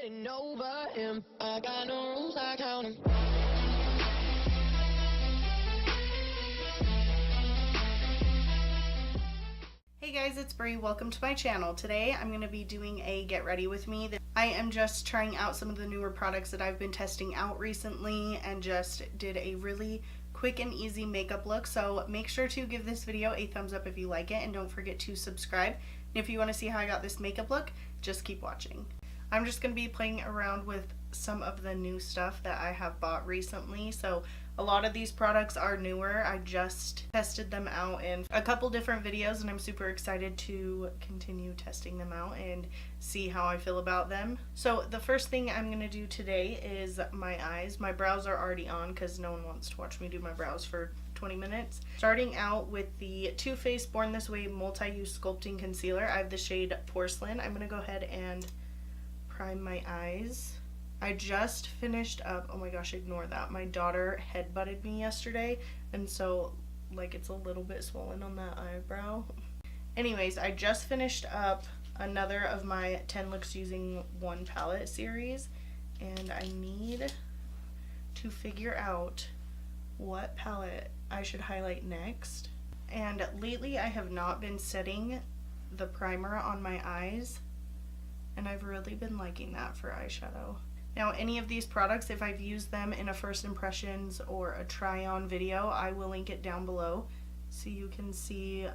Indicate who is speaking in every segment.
Speaker 1: getting over him. I got no rules, I count 'em.
Speaker 2: Hey guys, it's Bree. Welcome to my channel. Today I'm going to be doing a get ready with me. I am just trying out some of the newer products that I've been testing out recently and just did a really quick and easy makeup look. So make sure to give this video a thumbs up if you like it, and don't forget to subscribe. And if you want to see how I got this makeup look, just keep watching. I'm just going to be playing around with some of the new stuff that I have bought recently. So a lot of these products are newer. I just tested them out in a couple different videos, and I'm super excited to continue testing them out and see how I feel about them. So the first thing I'm going to do today is my eyes. My brows are already on because no one wants to watch me do my brows for 20 minutes. Starting out with the Too Faced Born This Way Multi-Use Sculpting Concealer. I have the shade Porcelain. I'm going to go ahead and prime my eyes. I just finished up, oh my gosh, ignore that. My daughter headbutted me yesterday, and so like it's a little bit swollen on that eyebrow. Anyways, I just finished up another of my 10 looks using one palette series, and I need to figure out what palette I should highlight next. And lately I have not been setting the primer on my eyes, and I've really been liking that for eyeshadow. Now, any of these products, if I've used them in a first impressions or a try-on video, I will link it down below so you can see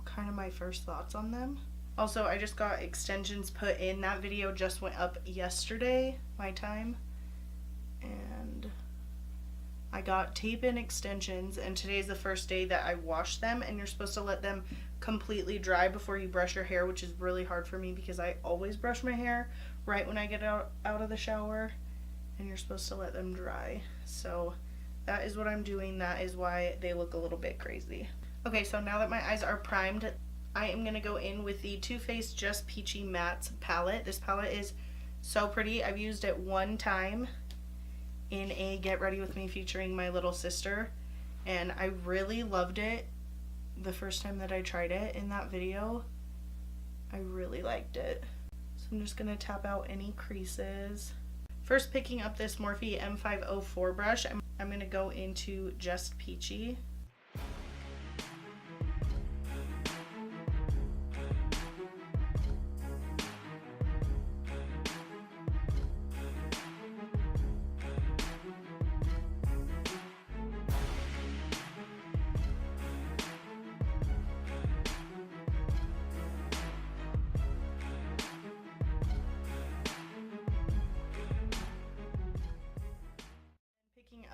Speaker 2: kind of my first thoughts on them. Also, I just got extensions put in. That video just went up yesterday, my time, and I got tape-in extensions, and today's the first day that I washed them, and you're supposed to let them completely dry before you brush your hair, which is really hard for me because I always brush my hair right when I get out of the shower, and you're supposed to let them dry. So that is what I'm doing. That is why they look a little bit crazy. Okay, so now that my eyes are primed, I am going to go in with the Too Faced Just Peachy Matte palette. This palette is so pretty. I've used it one time in a Get Ready With Me featuring my little sister, and I really loved it the first time that I tried it in that video. I really liked it. So I'm just going to tap out any creases. First, picking up this Morphe M504 brush, I'm going to go into Just Peachy.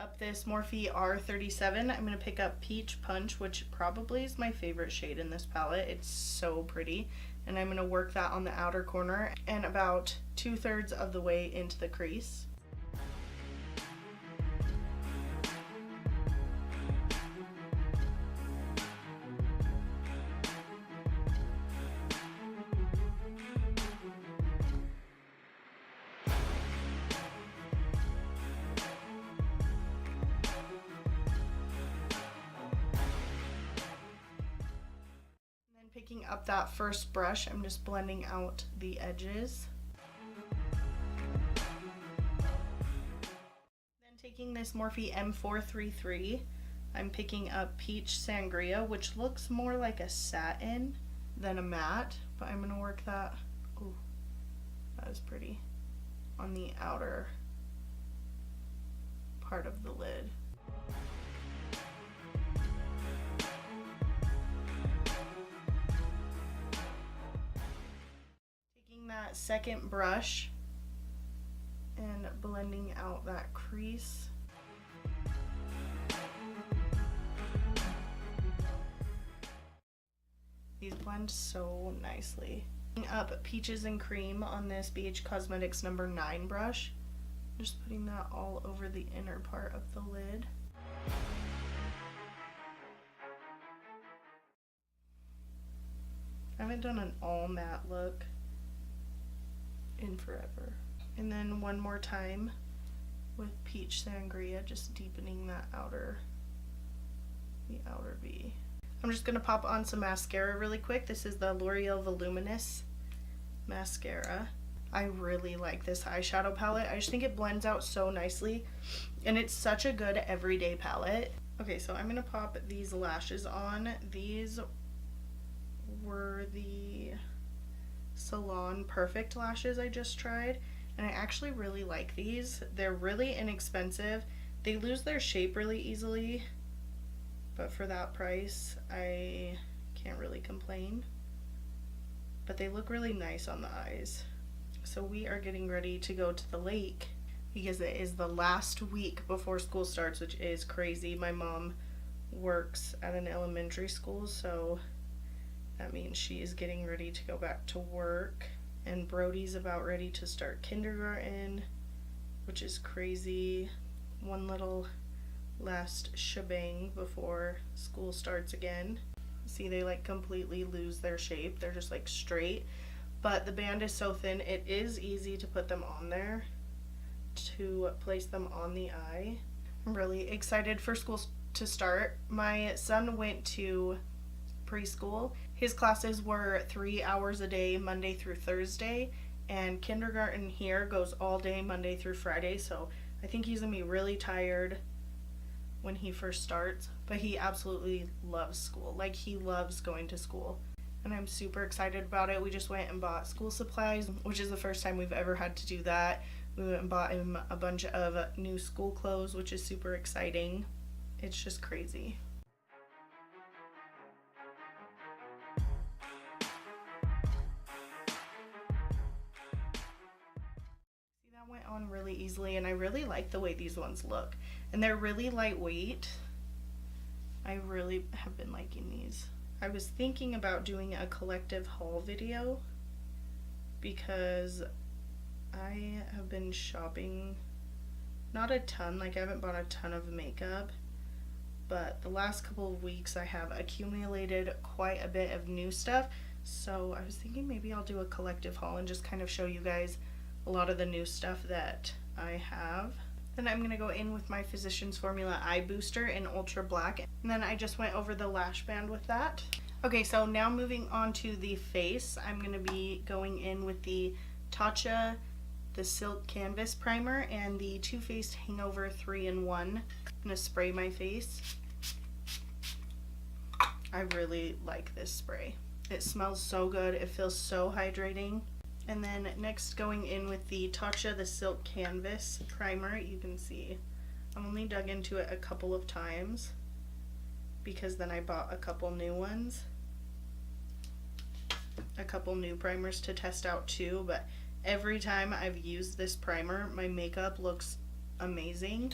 Speaker 2: Up this Morphe R37, I'm going to pick up Peach Punch, which probably is my favorite shade in this palette. It's so pretty, and I'm going to work that on the outer corner and about 2/3 of the way into the crease. Picking up that first brush, I'm just blending out the edges. Then taking this Morphe M433, I'm picking up Peach Sangria, which looks more like a satin than a matte, but I'm going to work that, ooh, that is pretty, on the outer part of the lid. That second brush and blending out that crease. These blend so nicely. Picking up Peaches and Cream on this BH Cosmetics number 9 brush. Just putting that all over the inner part of the lid. I haven't done an all matte look in forever. And then one more time with Peach Sangria, just deepening that the outer V. I'm just going to pop on some mascara really quick. This is the L'Oreal Voluminous mascara. I really like this eyeshadow palette. I just think it blends out so nicely, and it's such a good everyday palette. Okay, so I'm gonna pop these lashes on. These were the Salon Perfect lashes I just tried, and I actually really like these. They're really inexpensive. They lose their shape really easily, but for that price, I can't really complain. But they look really nice on the eyes. So we are getting ready to go to the lake because it is the last week before school starts, which is crazy. My mom works at an elementary school, so that means she is getting ready to go back to work. And Brody's about ready to start kindergarten, which is crazy. One little last shebang before school starts again. See, they like completely lose their shape. They're just like straight, but the band is so thin, it is easy to put them on there, to place them on the eye. I'm really excited for school to start. My son went to preschool. His classes were 3 hours a day, Monday through Thursday, and kindergarten here goes all day, Monday through Friday, so I think he's gonna be really tired when he first starts, but he absolutely loves school. Like, he loves going to school, and I'm super excited about it. We just went and bought school supplies, which is the first time we've ever had to do that. We went and bought him a bunch of new school clothes, which is super exciting. It's just crazy. Went on really easily, and I really like the way these ones look, and they're really lightweight. I really have been liking these. I was thinking about doing a collective haul video because I have been shopping, not a ton, like I haven't bought a ton of makeup, but the last couple of weeks I have accumulated quite a bit of new stuff, so I was thinking maybe I'll do a collective haul and just kind of show you guys a lot of the new stuff that I have. Then I'm gonna go in with my Physicians Formula Eye Booster in Ultra Black, and then I just went over the lash band with that. Okay, so now moving on to the face, I'm gonna be going in with the Tatcha, the Silk Canvas Primer, and the Too Faced Hangover 3-in-1. I'm gonna spray my face. I really like this spray. It smells so good, it feels so hydrating. And then next, going in with the Tatcha, the Silk Canvas Primer. You can see I'm only dug into it a couple of times because then I bought a couple new ones, a couple new primers to test out too, but every time I've used this primer, my makeup looks amazing,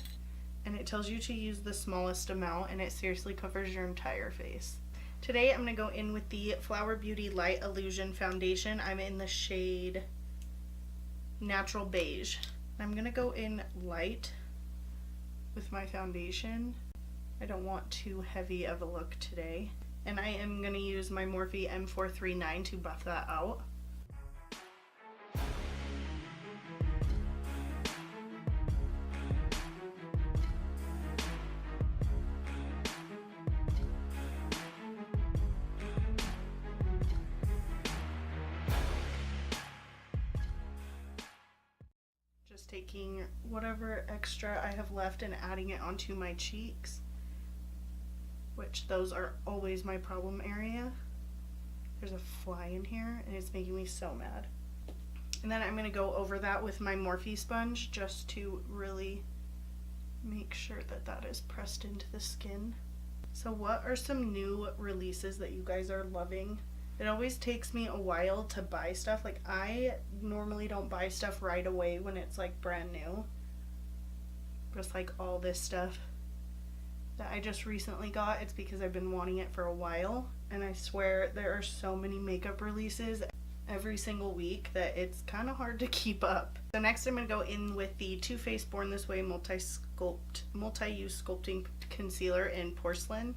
Speaker 2: and it tells you to use the smallest amount, and it seriously covers your entire face. Today I'm going to go in with the Flower Beauty Light Illusion Foundation. I'm in the shade Natural Beige. I'm going to go in light with my foundation. I don't want too heavy of a look today. And I am going to use my Morphe M439 to buff that out. Taking whatever extra I have left and adding it onto my cheeks, which those are always my problem area. There's a fly in here and it's making me so mad. And then I'm going to go over that with my Morphe sponge just to really make sure that that is pressed into the skin. So what are some new releases that you guys are loving? It always takes me a while to buy stuff. Like, I normally don't buy stuff right away when it's like brand new. Just like all this stuff that I just recently got, it's because I've been wanting it for a while. And I swear there are so many makeup releases every single week that it's kind of hard to keep up. So next I'm going to go in with the Too Faced Born This Way Multi-Use Sculpting Concealer in Porcelain.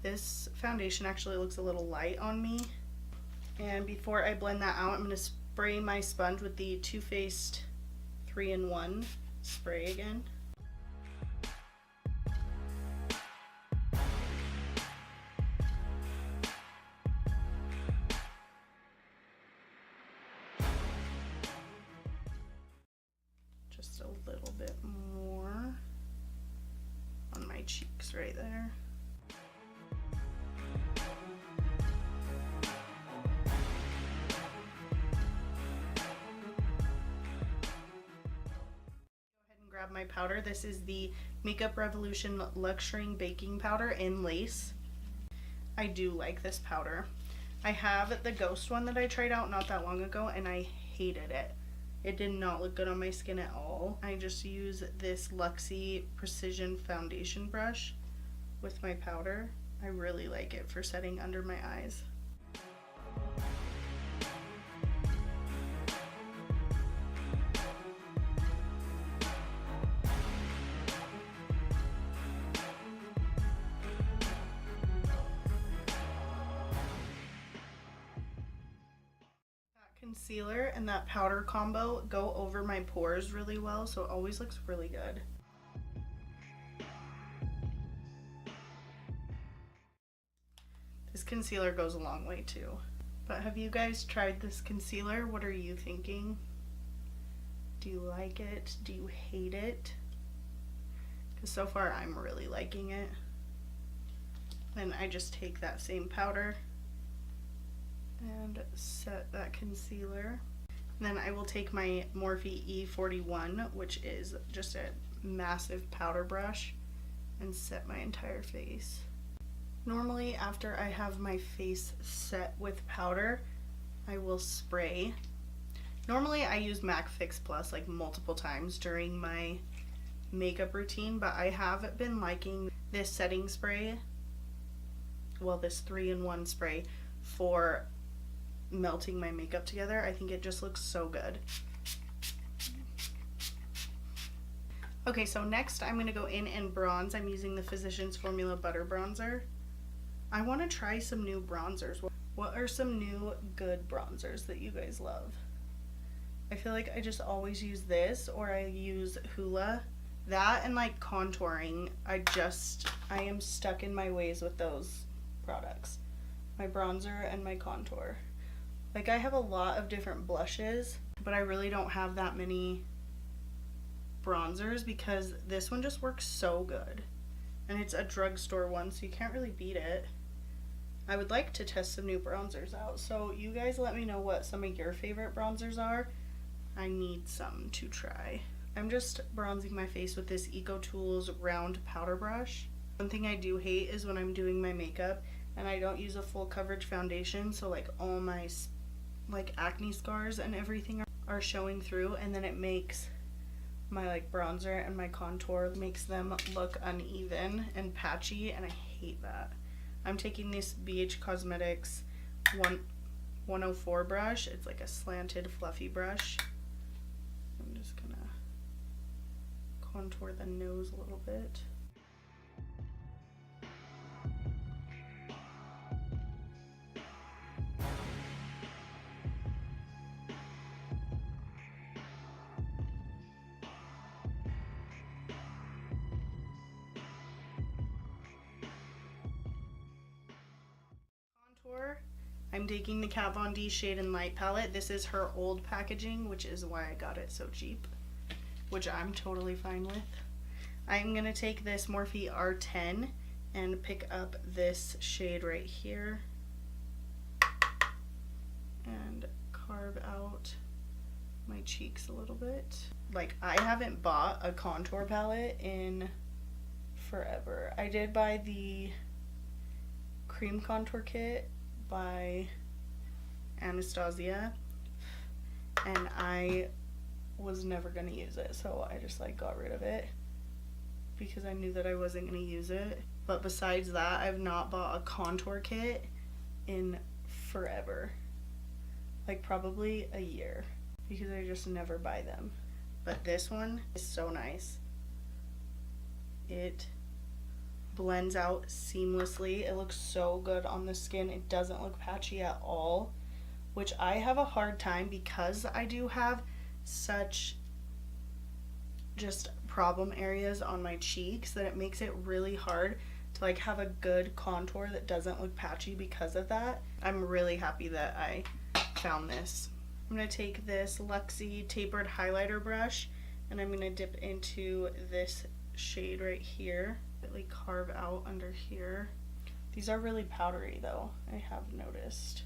Speaker 2: This foundation actually looks a little light on me. And before I blend that out, I'm going to spray my sponge with the Too Faced 3-in-1 spray again. cheeks right there. Grab my powder. This is the Makeup Revolution Luxuring Baking Powder in Lace. I do like this powder. I have the Ghost one that I tried out not that long ago and I hated it. It did not look good on my skin at all. I just use this Luxie Precision Foundation brush with my powder. I really like it for setting under my eyes. Concealer and that powder combo go over my pores really well, so it always looks really good. This concealer goes a long way too. But have you guys tried this concealer? What are you thinking? Do you like it? Do you hate it? Because so far I'm really liking it. Then I just take that same powder and set that concealer. And then I will take my Morphe E41, which is just a massive powder brush, and set my entire face. Normally after I have my face set with powder, I will spray. Normally I use MAC Fix Plus like multiple times during my makeup routine, but I have been liking this setting spray, well, this 3-in-1 spray for melting my makeup together. I think it just looks so good. Okay, so next I'm going to go in and bronze. I'm using the Physicians Formula Butter Bronzer. I want to try some new bronzers. What are some new good bronzers that you guys love? I feel like I just always use this, or I use Hoola. That and like contouring, I am stuck in my ways with those products. My bronzer and my contour. Like I have a lot of different blushes, but I really don't have that many bronzers because this one just works so good. And it's a drugstore one, so you can't really beat it. I would like to test some new bronzers out, so you guys let me know what some of your favorite bronzers are. I need some to try. I'm just bronzing my face with this EcoTools round powder brush. One thing I do hate is when I'm doing my makeup and I don't use a full coverage foundation, so like all my like acne scars and everything are showing through, and then it makes my like bronzer and my contour, makes them look uneven and patchy, and I hate that. I'm taking this BH Cosmetics 104 brush. It's like a slanted fluffy brush. I'm just gonna contour the nose a little bit. I'm taking the Kat Von D Shade and Light palette. This is her old packaging, which is why I got it so cheap, which I'm totally fine with. I'm going to take this Morphe R10 and pick up this shade right here and carve out my cheeks a little bit. Like, I haven't bought a contour palette in forever. I did buy the Cream Contour Kit by Anastasia, and I was never going to use it, so I just like got rid of it because I knew that I wasn't going to use it. But besides that, I've not bought a contour kit in forever, like probably a year, because I just never buy them. But this one is so nice. It blends out seamlessly. It looks so good on the skin. It doesn't look patchy at all, which I have a hard time because I do have such just problem areas on my cheeks that it makes it really hard to like have a good contour that doesn't look patchy because of that. I'm really happy that I found this. I'm going to take this Luxie tapered highlighter brush and I'm going to dip into this shade right here Really carve out under here. These are really powdery though, I have noticed.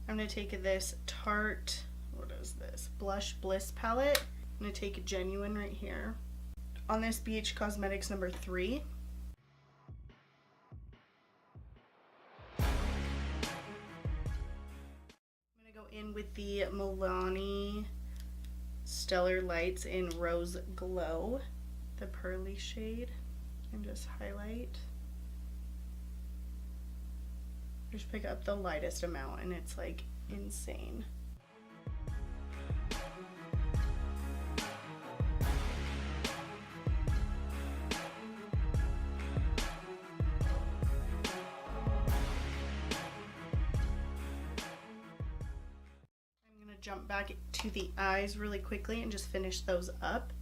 Speaker 2: I'm going to take this Tarte, what is this? Blush Bliss palette. I'm going to take Genuine right here. On this BH Cosmetics number 3. In with the Milani Stellar Lights in Rose Glow, the pearly shade, and just highlight. Just pick up the lightest amount and it's like insane. Jump back to the eyes really quickly and just finish those up.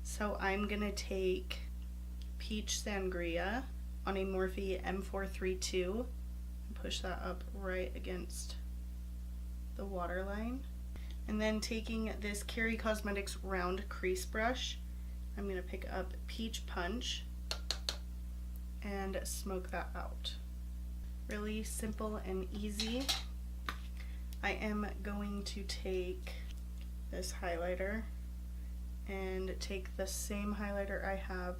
Speaker 2: So I'm gonna take Peach Sangria on a Morphe M432 and push that up right against the waterline. And then taking this Carrie Cosmetics round crease brush, I'm gonna pick up Peach Punch and smoke that out. Really simple and easy. I am going to take this highlighter and take the same highlighter I have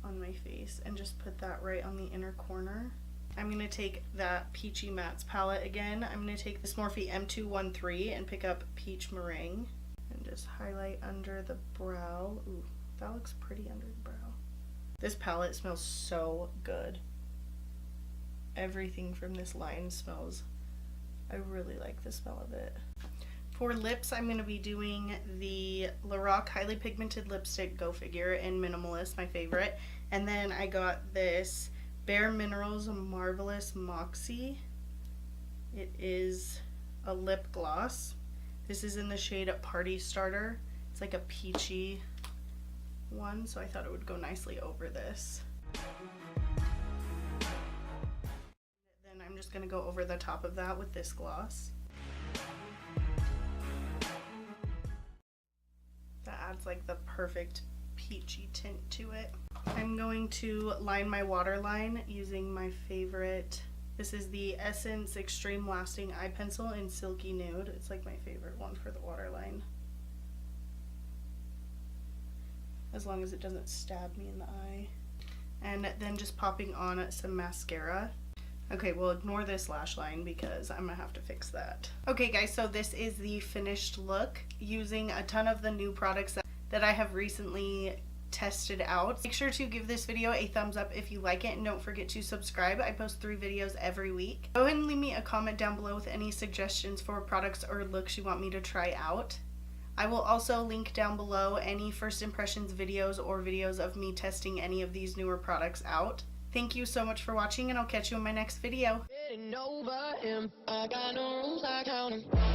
Speaker 2: on my face and just put that right on the inner corner. I'm going to take that Peachy Mattes palette again. I'm going to take this Morphe M213 and pick up Peach Meringue and just highlight under the brow. Ooh, that looks pretty under the brow. This palette smells so good. Everything from this line smells, I really like the smell of it. For lips, I'm going to be doing the Loreal Highly Pigmented Lipstick Go Figure in Minimalist, my favorite. And then I got this Bare Minerals Marvelous Moxie. It is a lip gloss. This is in the shade Party Starter. It's like a peachy one, so I thought it would go nicely over this. I'm just going to go over the top of that with this gloss. That adds like the perfect peachy tint to it. I'm going to line my waterline using my favorite, this is the Essence Extreme Lasting Eye Pencil in Silky Nude. It's like my favorite one for the waterline. As long as it doesn't stab me in the eye. And then just popping on some mascara. Okay, well, ignore this lash line because I'm gonna have to fix that. Okay guys, so this is the finished look using a ton of the new products that I have recently tested out. Make sure to give this video a thumbs up if you like it, and don't forget to subscribe. I post 3 videos every week. Go ahead and leave me a comment down below with any suggestions for products or looks you want me to try out. I will also link down below any first impressions videos or videos of me testing any of these newer products out. Thank you so much for watching, and I'll catch you in my next video.
Speaker 1: Getting over him. I got no rules, I count 'em.